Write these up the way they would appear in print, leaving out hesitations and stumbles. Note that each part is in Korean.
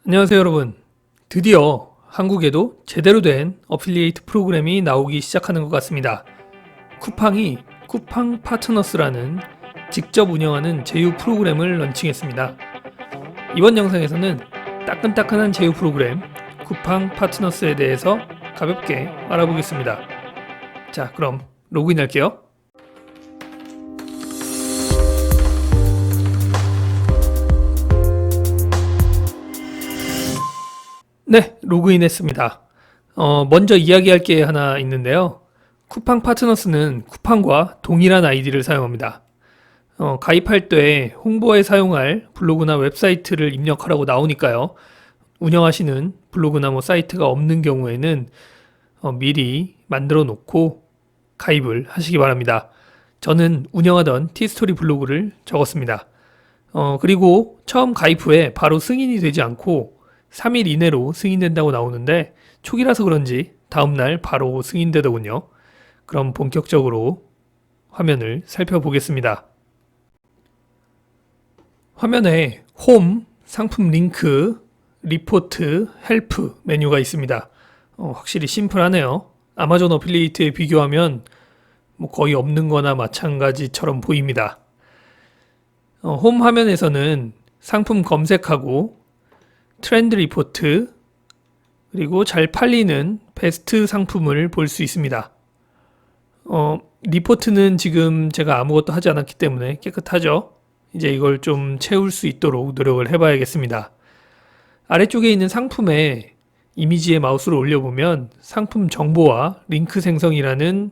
안녕하세요 여러분. 드디어 한국에도 제대로 된 어필리에이트 프로그램이 나오기 시작하는 것 같습니다. 쿠팡이 쿠팡 파트너스라는 직접 운영하는 제휴 프로그램을 런칭했습니다. 이번 영상에서는 따끈따끈한 제휴 프로그램 쿠팡 파트너스에 대해서 가볍게 알아보겠습니다. 자, 그럼 로그인 할게요. 네, 로그인했습니다. 먼저 이야기할 게 하나 있는데요. 쿠팡 파트너스는 쿠팡과 동일한 아이디를 사용합니다. 가입할 때 홍보에 사용할 블로그나 웹사이트를 입력하라고 나오니까요. 운영하시는 블로그나 사이트가 없는 경우에는 미리 만들어 놓고 가입을 하시기 바랍니다. 저는 운영하던 티스토리 블로그를 적었습니다. 그리고 처음 가입 후에 바로 승인이 되지 않고 3일 이내로 승인된다고 나오는데 초기라서 그런지 다음날 바로 승인되더군요. 그럼 본격적으로 화면을 살펴보겠습니다. 화면에 홈, 상품 링크, 리포트, 헬프 메뉴가 있습니다. 확실히 심플하네요. 아마존 어필리에이트에 비교하면 거의 없는 거나 마찬가지처럼 보입니다. 홈 화면에서는 상품 검색하고 트렌드 리포트 그리고 잘 팔리는 베스트 상품을 볼 수 있습니다. 리포트는 지금 제가 아무것도 하지 않았기 때문에 깨끗하죠. 이제 이걸 좀 채울 수 있도록 노력을 해봐야겠습니다. 아래쪽에 있는 상품에 이미지에 마우스를 올려보면 상품 정보와 링크 생성이라는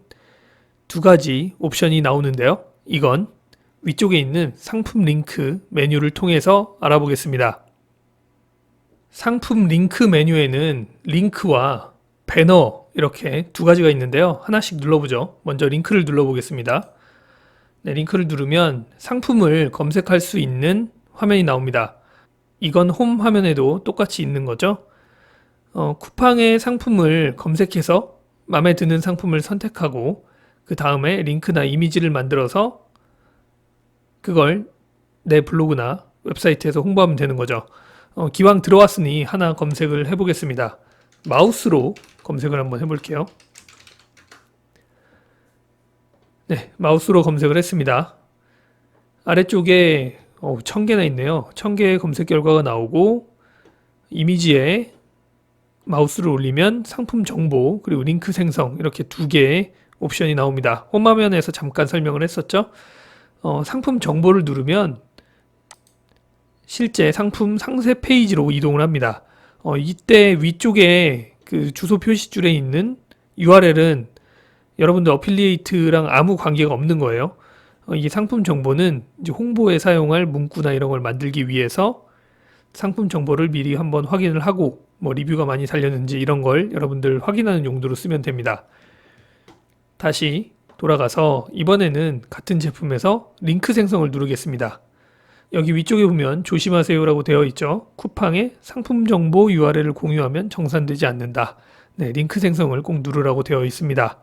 두 가지 옵션이 나오는데요. 이건 위쪽에 있는 상품 링크 메뉴를 통해서 알아보겠습니다. 상품 링크 메뉴에는 링크와 배너 이렇게 두 가지가 있는데요. 하나씩 눌러보죠. 먼저 링크를 눌러보겠습니다. 네, 링크를 누르면 상품을 검색할 수 있는 화면이 나옵니다. 이건 홈 화면에도 똑같이 있는 거죠. 쿠팡의 상품을 검색해서 마음에 드는 상품을 선택하고 그 다음에 링크나 이미지를 만들어서 그걸 내 블로그나 웹사이트에서 홍보하면 되는 거죠. 기왕 들어왔으니 하나 검색을 해보겠습니다. 마우스로 검색을 한번 해볼게요. 네, 마우스로 검색을 했습니다. 아래쪽에 1000개나 있네요. 1000개의 검색 결과가 나오고 이미지에 마우스를 올리면 상품 정보 그리고 링크 생성 이렇게 두 개의 옵션이 나옵니다. 홈 화면에서 잠깐 설명을 했었죠. 상품 정보를 누르면 실제 상품 상세 페이지로 이동을 합니다. 이때 위쪽에 그 주소 표시줄에 있는 URL은 여러분들 어필리에이트랑 아무 관계가 없는 거예요. 이 상품 정보는 이제 홍보에 사용할 문구나 이런 걸 만들기 위해서 상품 정보를 미리 한번 확인을 하고 리뷰가 많이 달렸는지 이런 걸 여러분들 확인하는 용도로 쓰면 됩니다. 다시 돌아가서 이번에는 같은 제품에서 링크 생성을 누르겠습니다. 여기 위쪽에 보면 조심하세요라고 되어 있죠. 쿠팡의 상품 정보 URL을 공유하면 정산되지 않는다. 네, 링크 생성을 꼭 누르라고 되어 있습니다.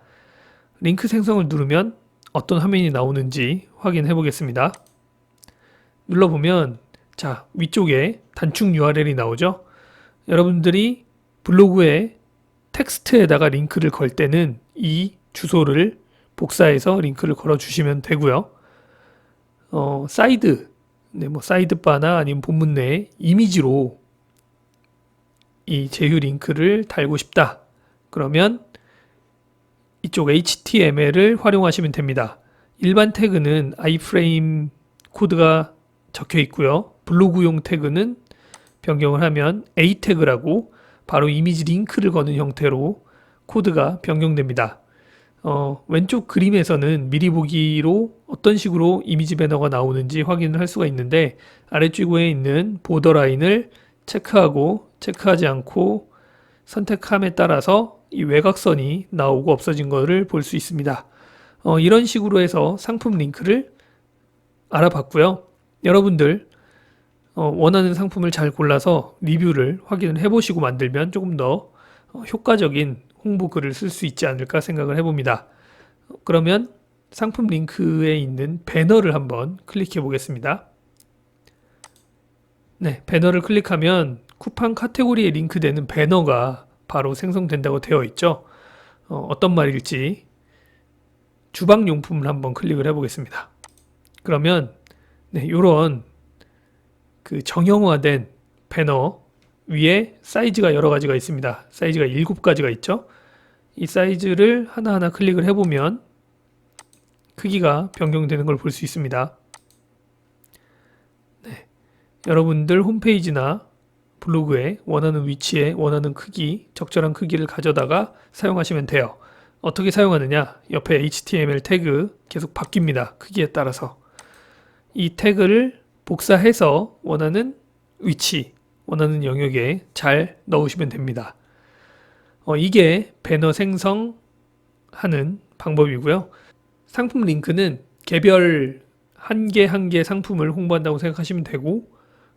링크 생성을 누르면 어떤 화면이 나오는지 확인해 보겠습니다. 눌러보면 자, 위쪽에 단축 URL이 나오죠. 여러분들이 블로그에 텍스트에다가 링크를 걸 때는 이 주소를 복사해서 링크를 걸어 주시면 되고요. 사이드 사이드바나 아니면 본문 내에 이미지로 이 제휴 링크를 달고 싶다. 그러면 이쪽 HTML을 활용하시면 됩니다. 일반 태그는 iframe 코드가 적혀 있고요. 블로그용 태그는 변경을 하면 A 태그라고 바로 이미지 링크를 거는 형태로 코드가 변경됩니다. 왼쪽 그림에서는 미리 보기로 어떤 식으로 이미지 배너가 나오는지 확인을 할 수가 있는데 아래쪽에 있는 보더라인을 체크하고 체크하지 않고 선택함에 따라서 이 외곽선이 나오고 없어진 것을 볼 수 있습니다. 이런 식으로 해서 상품 링크를 알아봤고요. 여러분들 원하는 상품을 잘 골라서 리뷰를 확인을 해보시고 만들면 조금 더 효과적인 홍보 글을 쓸 수 있지 않을까 생각을 해봅니다. 그러면 상품 링크에 있는 배너를 한번 클릭해 보겠습니다. 네, 배너를 클릭하면 쿠팡 카테고리에 링크되는 배너가 바로 생성된다고 되어 있죠. 어떤 말일지 주방용품을 한번 클릭을 해보겠습니다. 그러면 이런 그 정형화된 배너 위에 사이즈가 여러 가지가 있습니다. 사이즈가 7가지가 있죠. 이 사이즈를 하나하나 클릭을 해보면 크기가 변경되는 걸 볼 수 있습니다. 여러분들 홈페이지나 블로그에 원하는 위치에 원하는 크기, 적절한 크기를 가져다가 사용하시면 돼요. 어떻게 사용하느냐? 옆에 HTML 태그 계속 바뀝니다. 크기에 따라서. 이 태그를 복사해서 원하는 위치, 원하는 영역에 잘 넣으시면 됩니다. 이게 배너 생성하는 방법이고요. 상품 링크는 개별 한 개 한 개 상품을 홍보한다고 생각하시면 되고,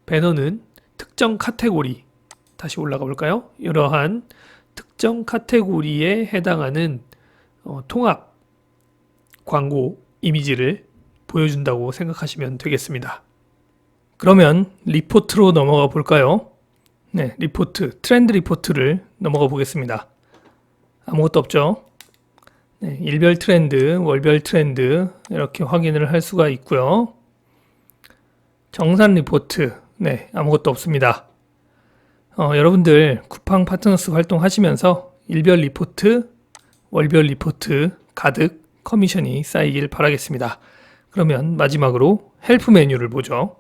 배너는 특정 카테고리, 다시 올라가 볼까요? 이러한 특정 카테고리에 해당하는 통합 광고 이미지를 보여준다고 생각하시면 되겠습니다. 그러면 리포트로 넘어가 볼까요? 네, 리포트, 트렌드 리포트를 넘어가 보겠습니다. 아무것도 없죠? 네, 일별 트렌드, 월별 트렌드 이렇게 확인을 할 수가 있고요. 정산 리포트, 네, 아무것도 없습니다. 여러분들 쿠팡 파트너스 활동하시면서 일별 리포트, 월별 리포트 가득 커미션이 쌓이길 바라겠습니다. 그러면 마지막으로 헬프 메뉴를 보죠.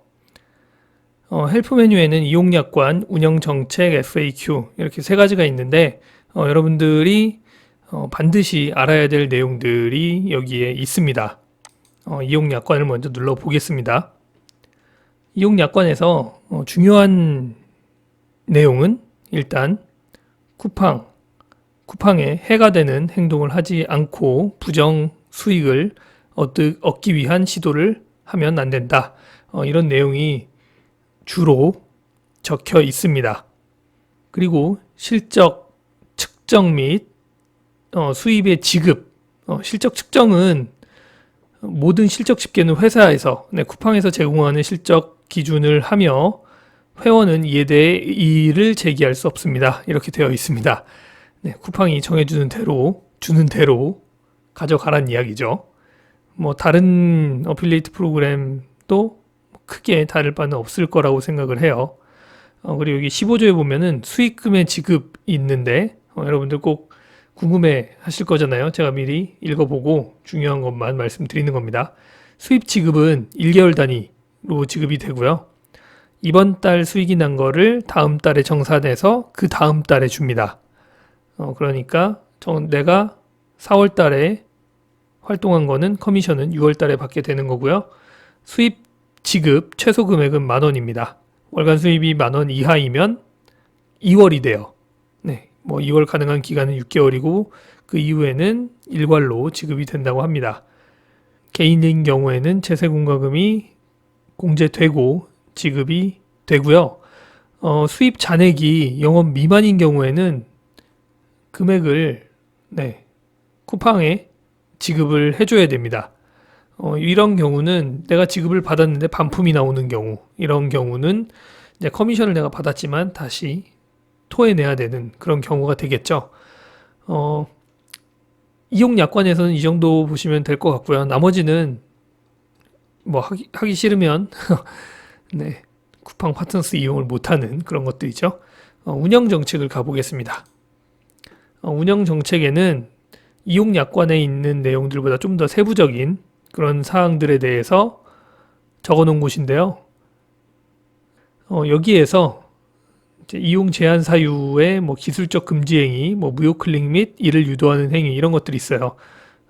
헬프 메뉴에는 이용약관, 운영정책, FAQ 이렇게 3가지가 있는데 여러분들이 반드시 알아야 될 내용들이 여기에 있습니다. 이용약관을 먼저 눌러 보겠습니다. 이용약관에서 중요한 내용은 일단 쿠팡에 해가 되는 행동을 하지 않고 부정 수익을 얻기 위한 시도를 하면 안 된다. 이런 내용이 주로 적혀 있습니다. 그리고 실적 측정 및 수입의 지급, 실적 측정은 모든 실적 집계는 회사에서, 쿠팡에서 제공하는 실적 기준을 하며 회원은 이에 대해 이의를 제기할 수 없습니다. 이렇게 되어 있습니다. 쿠팡이 정해주는 대로, 주는 대로 가져가란 이야기죠. 다른 어필리에이트 프로그램도 크게 다를 바는 없을 거라고 생각을 해요. 그리고 여기 15조에 보면은 수익금의 지급이 있는데 여러분들 꼭 궁금해 하실 거잖아요. 제가 미리 읽어보고 중요한 것만 말씀드리는 겁니다. 수입 지급은 1개월 단위로 지급이 되고요. 이번 달 수익이 난 거를 다음 달에 정산해서 그 다음 달에 줍니다. 그러니까 내가 4월 달에 활동한 거는 커미션은 6월 달에 받게 되는 거고요. 수입 지급 최소 금액은 10,000원입니다. 월간 수입이 10,000원 이하이면 2월이 돼요. 2월 가능한 기간은 6개월이고 그 이후에는 일괄로 지급이 된다고 합니다. 개인인 경우에는 제세공과금이 공제되고 지급이 되고요. 수입 잔액이 영업 미만인 경우에는 금액을 쿠팡에 지급을 해줘야 됩니다. 이런 경우는 내가 지급을 받았는데 반품이 나오는 경우, 이런 경우는 이제 커미션을 내가 받았지만 다시 토해내야 되는 그런 경우가 되겠죠. 이용 약관에서는 이 정도 보시면 될 것 같고요. 나머지는 하기 싫으면 쿠팡 파트너스 이용을 못하는 그런 것들이죠. 운영 정책을 가보겠습니다. 운영 정책에는 이용 약관에 있는 내용들보다 좀 더 세부적인 그런 사항들에 대해서 적어 놓은 곳인데요. 여기에서 이제 이용 제한 사유의 기술적 금지 행위, 무효 클릭 및 이를 유도하는 행위 이런 것들이 있어요.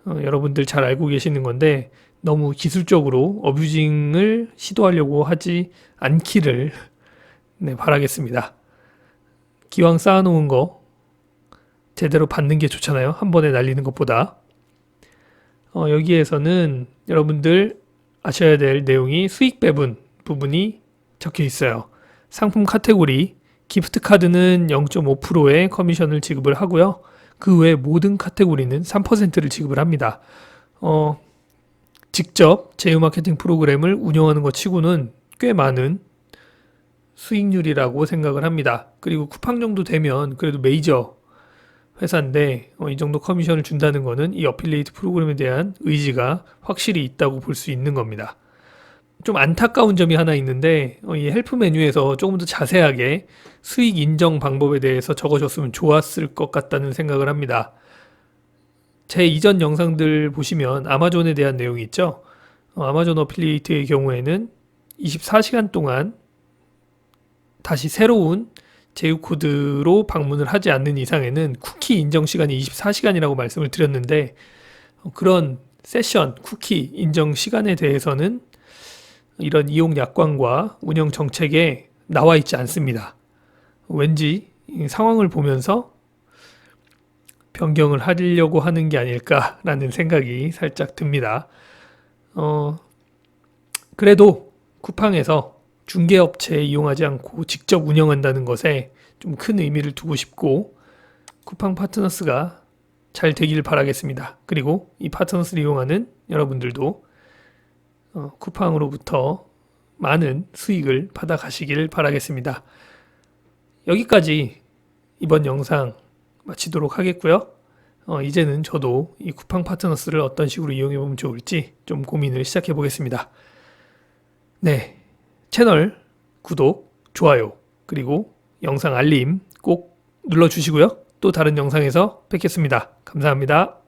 여러분들 잘 알고 계시는 건데 너무 기술적으로 어뷰징을 시도하려고 하지 않기를 바라겠습니다. 기왕 쌓아놓은 거 제대로 받는 게 좋잖아요. 한 번에 날리는 것보다. 여기에서는 여러분들 아셔야 될 내용이 수익 배분 부분이 적혀 있어요. 상품 카테고리, 기프트 카드는 0.5%의 커미션을 지급을 하고요. 그 외 모든 카테고리는 3%를 지급을 합니다. 직접 제휴 마케팅 프로그램을 운영하는 것 치고는 꽤 많은 수익률이라고 생각을 합니다. 그리고 쿠팡 정도 되면 그래도 메이저 회사인데 이 정도 커미션을 준다는 거는 이 어필리에이트 프로그램에 대한 의지가 확실히 있다고 볼 수 있는 겁니다. 좀 안타까운 점이 하나 있는데 이 헬프 메뉴에서 조금 더 자세하게 수익 인정 방법에 대해서 적어줬으면 좋았을 것 같다는 생각을 합니다. 제 이전 영상들 보시면 아마존에 대한 내용이 있죠. 아마존 어필리에이트의 경우에는 24시간 동안 다시 새로운 제휴 코드로 방문을 하지 않는 이상에는 쿠키 인정 시간이 24시간이라고 말씀을 드렸는데 그런 세션, 쿠키 인정 시간에 대해서는 이런 이용 약관과 운영 정책에 나와 있지 않습니다. 왠지 이 상황을 보면서 변경을 하려고 하는 게 아닐까라는 생각이 살짝 듭니다. 그래도 쿠팡에서 중개업체 이용하지 않고 직접 운영한다는 것에 좀 큰 의미를 두고 싶고 쿠팡 파트너스가 잘 되길 바라겠습니다. 그리고 이 파트너스를 이용하는 여러분들도 쿠팡으로부터 많은 수익을 받아 가시길 바라겠습니다. 여기까지 이번 영상 마치도록 하겠고요. 이제는 저도 이 쿠팡 파트너스를 어떤 식으로 이용해 보면 좋을지 좀 고민을 시작해 보겠습니다. 네, 채널 구독, 좋아요, 그리고 영상 알림 꼭 눌러주시고요. 또 다른 영상에서 뵙겠습니다. 감사합니다.